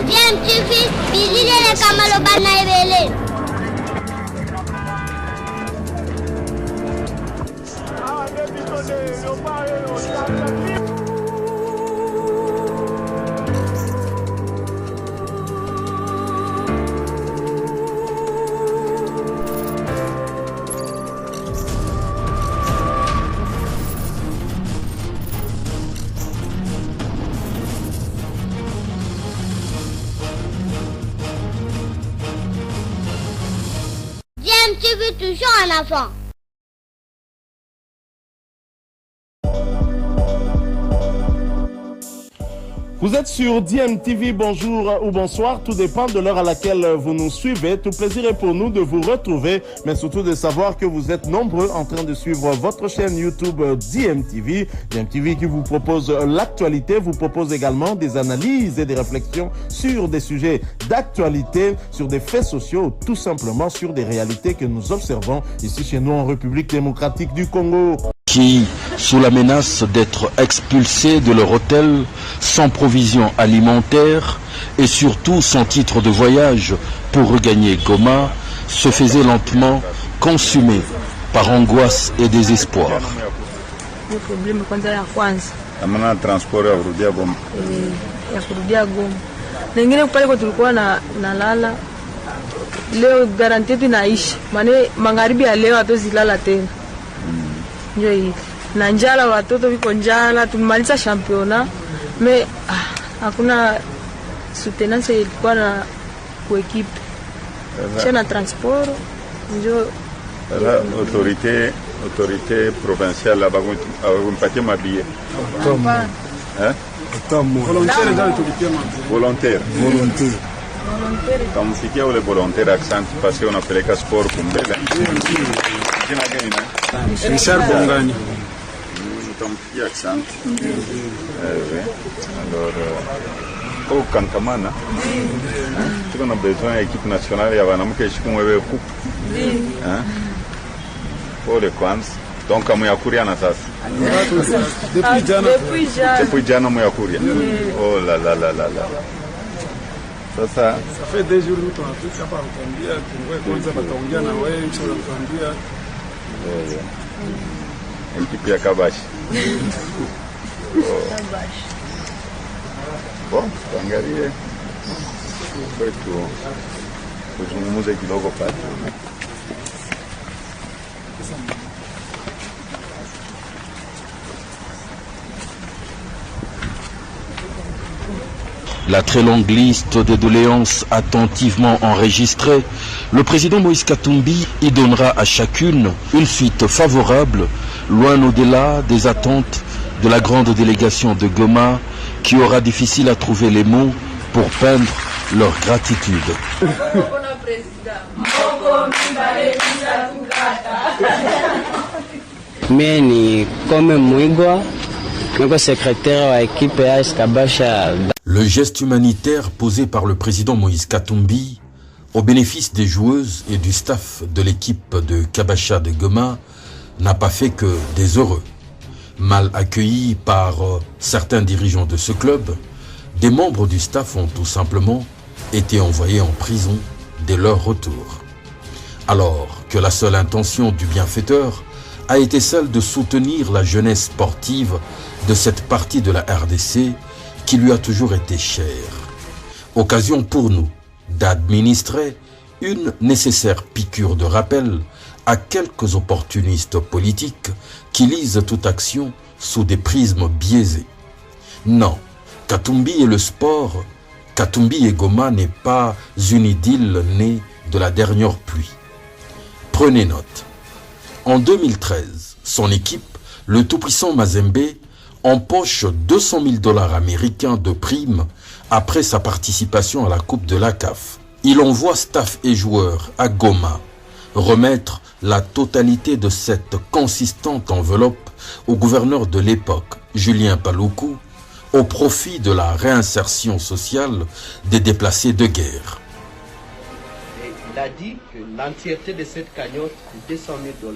DMTV, bilile kamalo bana ebele. DMTV toujours en avant. Vous êtes sur DMTV, bonjour ou bonsoir, tout dépend de l'heure à laquelle vous nous suivez. Tout plaisir est pour nous de vous retrouver, mais surtout de savoir que vous êtes nombreux en train de suivre votre chaîne YouTube DMTV. DMTV qui vous propose l'actualité, vous propose également des analyses et des réflexions sur des sujets d'actualité, sur des faits sociaux, tout simplement sur des réalités que nous observons ici chez nous en République démocratique du Congo. Qui, sous la menace d'être expulsés de leur hôtel, sans provision alimentaire et surtout sans titre de voyage pour regagner Goma, se faisaient lentement consumer par angoisse et désespoir. Le problème kwanza ya kwanza amana transport ya kurudia Goma. Ya kurudia Goma. Nengine pale kwa tulikuwa na lala. Leo garanti yetu inaisha. Maana magharibi ya leo hatuzilala tena. Ndio hii. Na njala watoto wiko njala, tumemaliza championa. Hakuna soutenance ilikuwa na kuekipe. Chana transport ndio autorité provinciale là-bas compatie mabie. Volontaire. Kamfikia ule volontaire accent parce qu'on appelait sport kumbele. Richard Bongani. Kamfikia accent. Alors au Kankamana, tu as besoin d'équipe nationale ya wanamke shikumwewe kuku. Pour les Kwans. Donc Muyakuria na sasa. Depuis jana Muyakuria. Oh là là là là là. Ça fait 2 jours que tu as pas entendu, kwanza bataongea na wewe mshauri kuambia ekipi ya Kabashi. Bon, tuangalie kwetu kuzungumza kidogo pale. La très longue liste de doléances attentivement enregistrées, le président Moïse Katumbi y donnera à chacune une suite favorable, loin au-delà des attentes de la grande délégation de Goma, qui aura difficile à trouver les mots pour peindre leur gratitude. Meni comme Mouigwa, secrétaire à l'équipe AS Kabasha. Le geste humanitaire posé par le président Moïse Katumbi au bénéfice des joueuses et du staff de l'équipe de Kabasha de Goma n'a pas fait que des heureux. Mal accueillis par certains dirigeants de ce club, des membres du staff ont tout simplement été envoyés en prison dès leur retour. Alors que la seule intention du bienfaiteur a été celle de soutenir la jeunesse sportive de cette partie de la RDC qui lui a toujours été chère. Occasion pour nous d'administrer une nécessaire piqûre de rappel à quelques opportunistes politiques qui lisent toute action sous des prismes biaisés. Non, Katumbi et le sport, Katumbi et Goma n'est pas une idylle née de la dernière pluie. Prenez note. En 2013, son équipe, le tout-puissant Mazembe, empoche $200 000 américains de primes après sa participation à la Coupe de la CAF. Il envoie staff et joueurs à Goma remettre la totalité de cette consistante enveloppe au gouverneur de l'époque, Julien Paluku, au profit de la réinsertion sociale des déplacés de guerre. Il a dit que l'entièreté de cette cagnotte de $200 000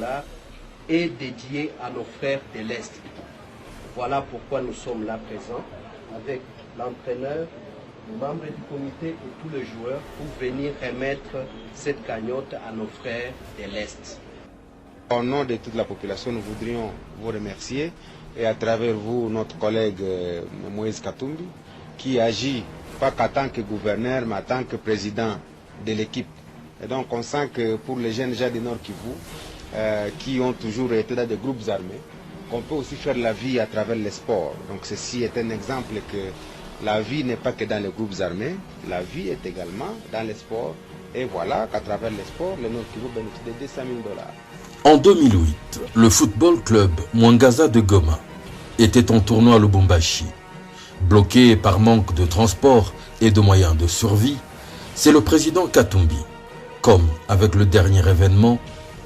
est dédiée à nos frères de l'Est. Voilà pourquoi nous sommes là présents avec l'entraîneur, les membres du comité et tous les joueurs pour venir remettre cette cagnotte à nos frères de l'Est. Au nom de toute la population, nous voudrions vous remercier et à travers vous, notre collègue Moïse Katumbi, qui agit pas qu'en tant que gouverneur, mais en tant que président de l'équipe. Et donc on sent que pour les jeunes gens du Nord Kivu, qui ont toujours été dans des groupes armés, qu'on peut aussi faire la vie à travers les sports. Donc ceci est un exemple que la vie n'est pas que dans les groupes armés, la vie est également dans les sports. Et voilà qu'à travers les sports, le Nord Kivu bénéficie de 200 000 $. En 2008, le football club Mwangaza de Goma était en tournoi à Lubumbashi. Bloqué par manque de transport et de moyens de survie, c'est le président Katumbi, comme avec le dernier événement,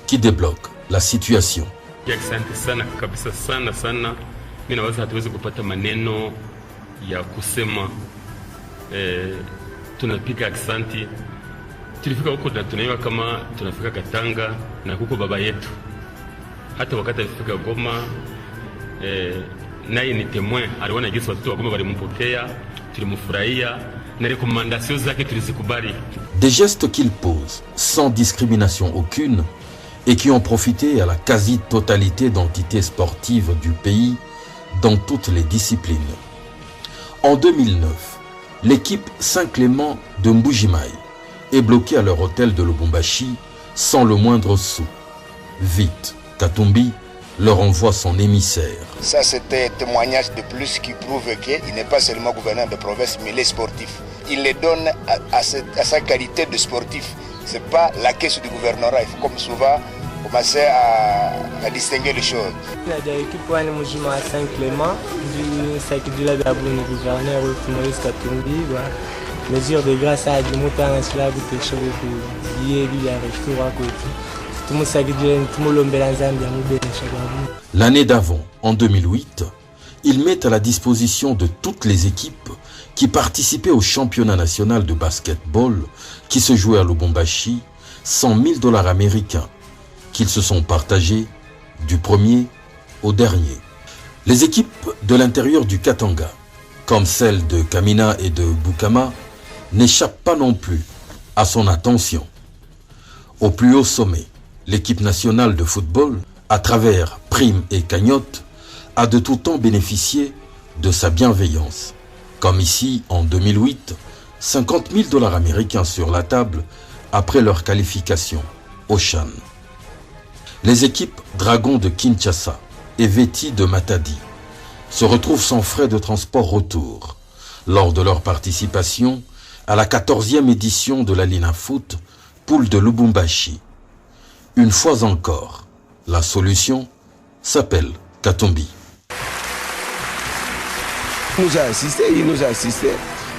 qui débloque la situation. Asante sana kabisa sana sana. Mimi naweza hatuwezi kupata maneno ya kusema tunapiga asante. Tulifika huko na tunaiwa kama tunafika Katanga na huko baba yetu. Hata wakati alifika Goma naye ni témoin, aliona jinsi watoto wa Goma walimpokea, tulimfurahia na rekomandasyon zake tulizikubali. Des gestes qu'il pose sans discrimination aucune et qui ont profité à la quasi-totalité d'entités sportives du pays dans toutes les disciplines. En 2009, l'équipe Saint-Clément de Mbujimai est bloquée à leur hôtel de Lubumbashi sans le moindre sou. Vite, Katumbi leur envoie son émissaire. Ça, c'était un témoignage de plus qui prouve qu'il n'est pas seulement gouverneur de province, mais il est sportif. Il les donne à sa qualité de sportif. Ce n'est pas la caisse du gouvernorat. Il faut comme souvent commencer à distinguer les choses. L'équipe de Mujima Saint-Clément, du Sakidula Babouni, gouverneur Moïse Katumbi, mesure de grâce à du montant national de quelque chose de lié à retour à côté. L'année d'avant, en 2008, il met à la disposition de toutes les équipes qui participaient au championnat national de basketball qui se jouait à Lubumbashi 100 000 $ américains qu'ils se sont partagés du premier au dernier. Les équipes de l'intérieur du Katanga, comme celles de Kamina et de Bukama, n'échappent pas non plus à son attention. Au plus haut sommet, l'équipe nationale de football, à travers primes et cagnottes, a de tout temps bénéficié de sa bienveillance. Comme ici, en 2008, 50 000 $ américains sur la table après leur qualification au CHAN. Les équipes Dragons de Kinshasa et Veti de Matadi se retrouvent sans frais de transport retour lors de leur participation à la 14e édition de la Lina Foot, poule de Lubumbashi. Une fois encore, la solution s'appelle Katumbi. Il nous a assisté,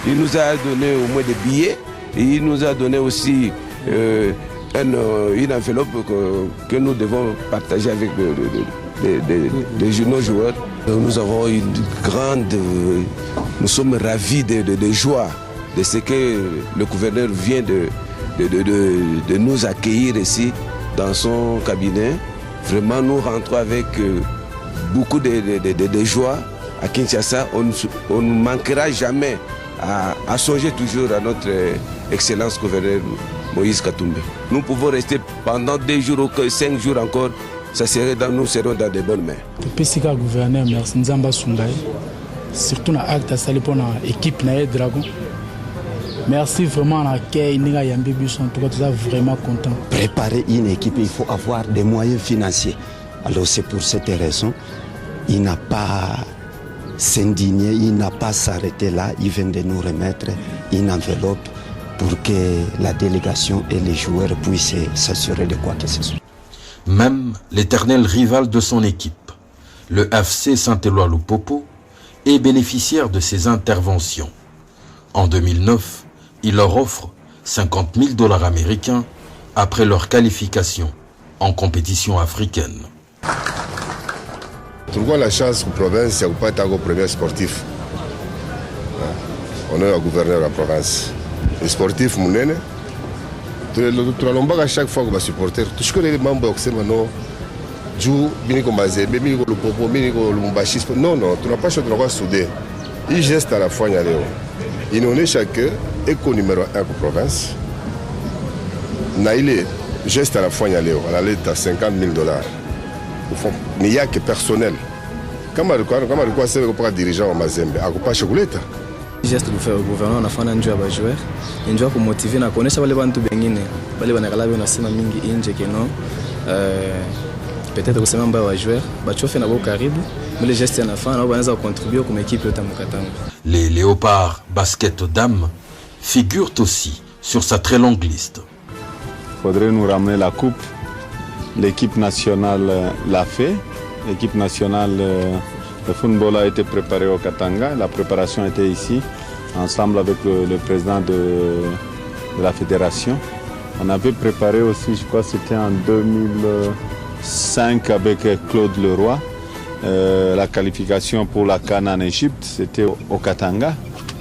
il nous a donné au moins des billets, et il nous a donné aussi une enveloppe que nous devons partager avec nos joueurs. Nous avons une grande, nous sommes ravis de joie de ce que le gouverneur vient de nous accueillir ici dans son cabinet. Vraiment, nous rentrons avec beaucoup de joie à Kinshasa. On ne manquera jamais à songer toujours à notre excellence gouverneur Moïse Katumbi. Nous pouvons rester pendant 2 jours ou 5 jours encore. Nous serons dans de bonnes mains. Le gouverneur, merci Nzamba Sungai. Surtout dans l'acte à saluer pour l'équipe Dragon. Merci vraiment à l'accueil, nous sommes vraiment contents. Préparer une équipe, il faut avoir des moyens financiers. Alors c'est pour cette raison, il n'a pas s'indigné, il n'a pas s'arrêté là, il vient de nous remettre une enveloppe pour que la délégation et les joueurs puissent s'assurer de quoi que ce soit. Même l'éternel rival de son équipe, le FC Saint-Éloi Lupopo, est bénéficiaire de ses interventions. En 2009, il leur offre 50 000 $ américains après leur qualification en compétition africaine. Nous avons la chance pour la province de ne pas être un premier sportif. On est un gouverneur de la province. Les sportifs, nous allons à chaque fois que nous supporter. Tout ce que les membres de maintenant, non, tu n'as pas choisi de soudé. Il geste à la fois Nyaleo. Il nous est chacun éco numéro 1 pour province. Naïle geste à la fois Nyaleo. On a l'état $50 000. Mais il n'y a que personnel. Comment c'est que dirigeant au Mazembe à couper chocolate? Geste de faire au gouvernement na fana njoo ba joueur njoo ku motiver na kuonesha wale bantu bengine bale banakala bana sema mingi inje keno peut-être kusema mbaya wa joueur bachofe na bo karibu mais les gestes na fana wanaweza contribuer comme équipe yote mkatanga. Les Léopards basket dames figurent aussi sur sa très longue liste. Faudrait nous ramener la coupe. L'équipe nationale l'a fait. L'équipe nationale de football a été préparée au Katanga. La préparation était ici, ensemble avec le président de la fédération. On avait préparé aussi, je crois que c'était en 2005 avec Claude Leroy. La qualification pour la CAN en Égypte, c'était au Katanga.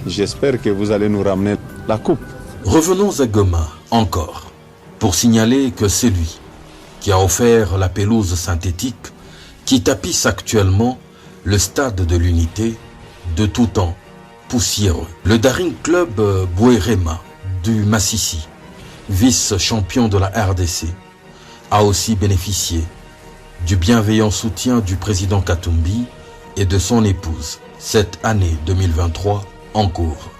J'espère que vous allez nous ramener la coupe. Revenons à Goma encore, pour signaler que c'est lui qui a offert la pelouse synthétique qui tapisse actuellement le stade de l'Unité, de tout temps poussiéreux. Le Daring Club Bouérema du Massissi, vice-champion de la RDC, a aussi bénéficié du bienveillant soutien du président Katumbi et de son épouse cette année 2023 en cours.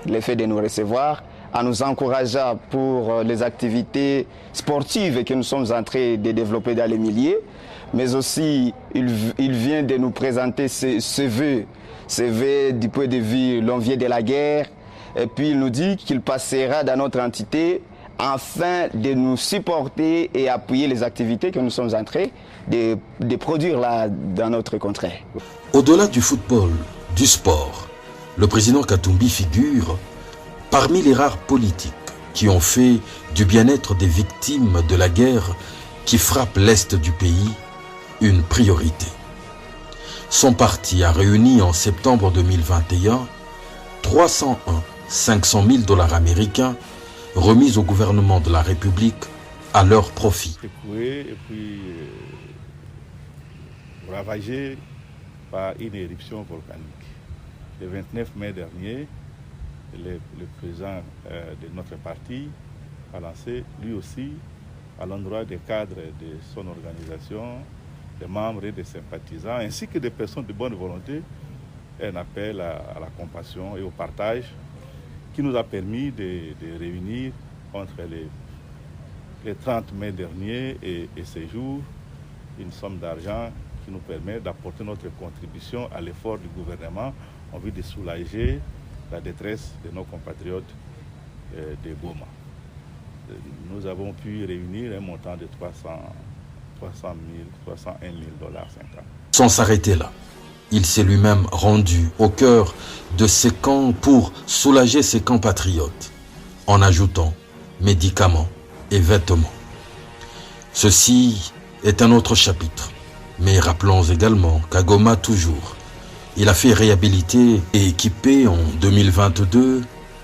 Le fait de nous recevoir en nous encourageant pour les activités sportives que nous sommes en train de développer dans les milliers, mais aussi il vient de nous présenter ses vœux du point de vue l'envier de la guerre, et puis il nous dit qu'il passera dans notre entité afin de nous supporter et appuyer les activités que nous sommes en train de produire là dans notre contrée. Au-delà du football, du sport, le président Katumbi figure parmi les rares politiques qui ont fait du bien-être des victimes de la guerre qui frappe l'Est du pays une priorité. Son parti a réuni en septembre 2021 500 000 $ américains remis au gouvernement de la République à leur profit. Et puis ravagé par une éruption volcanique. Le 29 mai dernier, le président de notre parti a lancé lui aussi à l'endroit des cadres de son organisation, des membres et des sympathisants, ainsi que des personnes de bonne volonté, un appel à la compassion et au partage qui nous a permis de réunir entre les 30 mai dernier et ces jours une somme d'argent qui nous permet d'apporter notre contribution à l'effort du gouvernement en vue de soulager la détresse de nos compatriotes de Goma. Nous avons pu réunir un montant de 301 000 $. Sans s'arrêter là, il s'est lui-même rendu au cœur de ces camps pour soulager ses compatriotes, en ajoutant médicaments et vêtements. Ceci est un autre chapitre, mais rappelons également qu'à Goma toujours, il a fait réhabiliter et équiper en 2022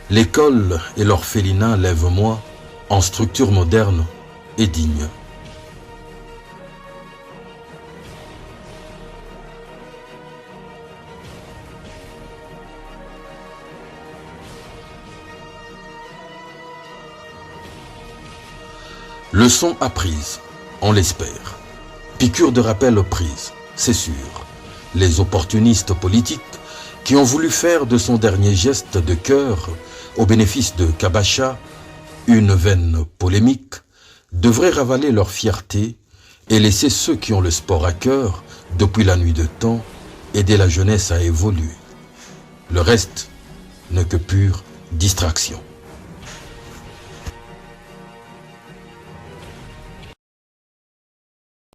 l'école et l'orphelinat Lève-moi en structure moderne et digne. Leçon apprise, on l'espère. Piqûre de rappel prise, c'est sûr. Les opportunistes politiques qui ont voulu faire de son dernier geste de cœur au bénéfice de Kabacha une veine polémique devraient ravaler leur fierté et laisser ceux qui ont le sport à cœur depuis la nuit de temps aider la jeunesse à évoluer. Le reste n'est que pure distraction.